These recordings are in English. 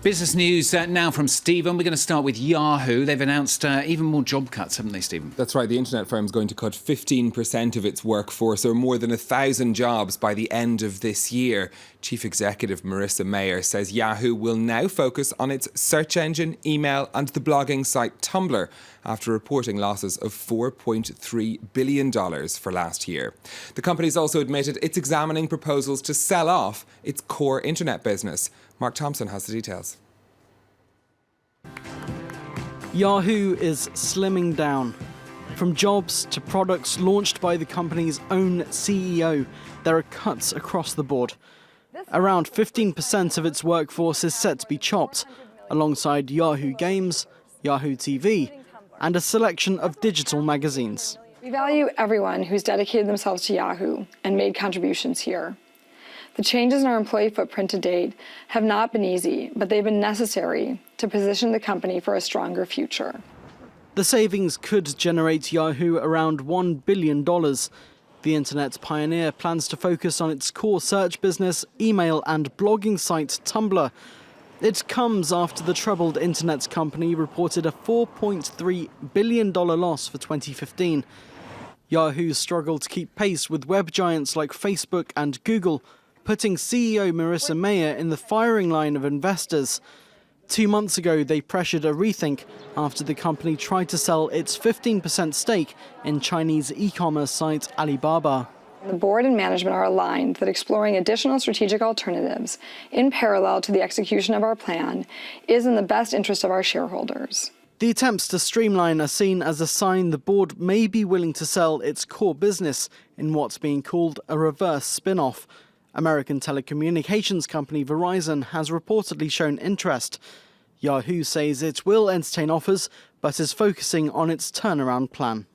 Business news now from Stephen. We're going to start with Yahoo. They've announced even more job cuts, haven't they, Stephen? That's right. The internet firm is going to cut 15% of its workforce, or more than 1,000 jobs, by the end of this year. Chief Executive Marissa Mayer says Yahoo will now focus on its search engine, email and the blogging site Tumblr, after reporting losses of $4.3 billion for last year. The company's also admitted it's examining proposals to sell off its core internet business. Mark Thompson has the details. Yahoo is slimming down. From jobs to products launched by the company's own CEO, there are cuts across the board. Around 15% of its workforce is set to be chopped, alongside Yahoo Games, Yahoo TV, and a selection of digital magazines. We value everyone who's dedicated themselves to Yahoo and made contributions here. The changes in our employee footprint to date have not been easy, but they've been necessary to position the company for a stronger future. The savings could generate Yahoo around $1 billion. The internet pioneer plans to focus on its core search business, email and blogging site Tumblr. It comes after the troubled internet company reported a $4.3 billion loss for 2015. Yahoo struggled to keep pace with web giants like Facebook and Google, putting CEO Marissa Mayer in the firing line of investors. 2 months ago, they pressured a rethink after the company tried to sell its 15% stake in Chinese e-commerce site Alibaba. The board and management are aligned that exploring additional strategic alternatives in parallel to the execution of our plan is in the best interest of our shareholders. The attempts to streamline are seen as a sign the board may be willing to sell its core business in what's being called a reverse spin-off. American telecommunications company Verizon has reportedly shown interest. Yahoo says it will entertain offers, but is focusing on its turnaround plan.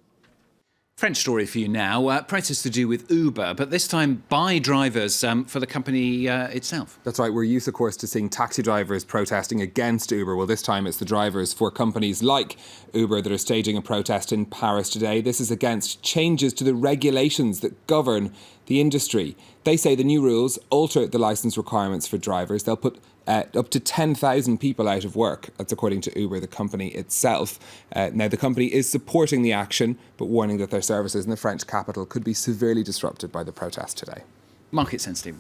French story for you now. Protests to do with Uber, but this time by drivers for the company itself. That's right. We're used, of course, to seeing taxi drivers protesting against Uber. Well, this time it's the drivers for companies like Uber that are staging a protest in Paris today. This is against changes to the regulations that govern the industry. They say the new rules alter the licence requirements for drivers. They'll put up to 10,000 people out of work. That's according to Uber, the company itself. Now, the company is supporting the action, but warning that their services in the French capital could be severely disrupted by the protest today. Market sensitive.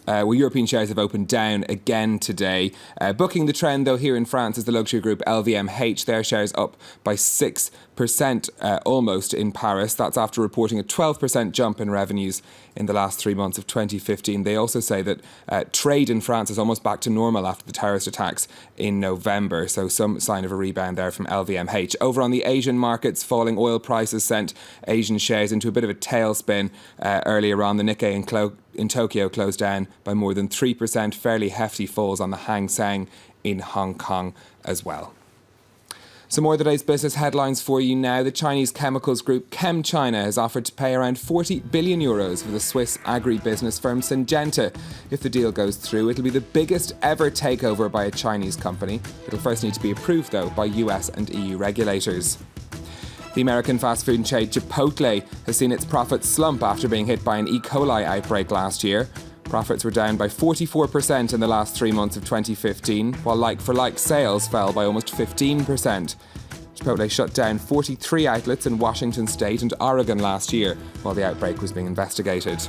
Well, European shares have opened down again today. Bucking the trend, though, here in France is the luxury group LVMH. Their shares up by 6% almost in Paris. That's after reporting a 12% jump in revenues in the last 3 months of 2015. They also say that trade in France is almost back to normal after the terrorist attacks in November. So some sign of a rebound there from LVMH. Over on the Asian markets, falling oil prices sent Asian shares into a bit of a tailspin earlier on. The Nikkei in Tokyo closed down by more than 3%, fairly hefty falls on the Hang Seng in Hong Kong as well. Some more of the day's business headlines for you now. The Chinese chemicals group ChemChina has offered to pay around 40 billion euros for the Swiss agri-business firm Syngenta. If the deal goes through, it'll be the biggest ever takeover by a Chinese company. It'll first need to be approved, though, by US and EU regulators. The American fast food chain Chipotle has seen its profits slump after being hit by an E. coli outbreak last year. Profits were down by 44% in the last 3 months of 2015, while like-for-like sales fell by almost 15%. Chipotle shut down 43 outlets in Washington State and Oregon last year while the outbreak was being investigated.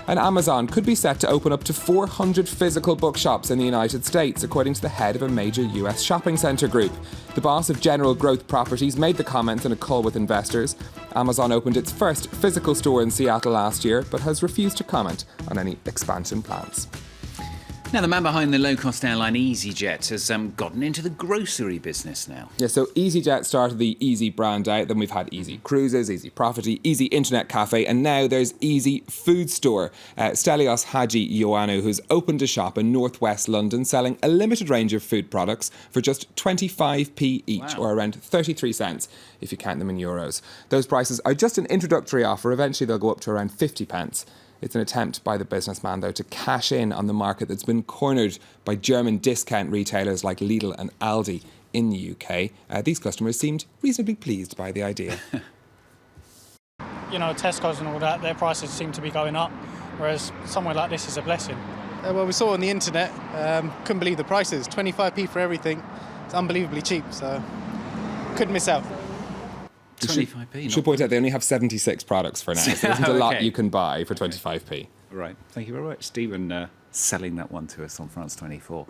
And Amazon could be set to open up to 400 physical bookshops in the United States, according to the head of a major US shopping centre group. The boss of General Growth Properties made the comments in a call with investors. Amazon opened its first physical store in Seattle last year, but has refused to comment on any expansion plans. Now, the man behind the low-cost airline EasyJet has gotten into the grocery business now. Yeah, so EasyJet started the Easy brand out, then we've had Easy Cruises, Easy Property, Easy Internet Cafe, and now there's Easy Food Store. Stelios Hadji Ioannou, who's opened a shop in northwest London selling a limited range of food products for just 25p each, or around 33 cents if you count them in euros. Those prices are just an introductory offer. Eventually they'll go up to around 50 pence. It's an attempt by the businessman, though, to cash in on the market that's been cornered by German discount retailers like Lidl and Aldi in the UK. These customers seemed reasonably pleased by the idea. You know, Tesco's and all that, their prices seem to be going up, whereas somewhere like this is a blessing. Well, we saw it on the internet. Couldn't believe the prices. 25p for everything. It's unbelievably cheap, so couldn't miss out. 25p. Should point out they only have 76 products for now, so there isn't a lot you can buy for 25p. Right. Thank you very much, Stephen, selling that one to us on France 24.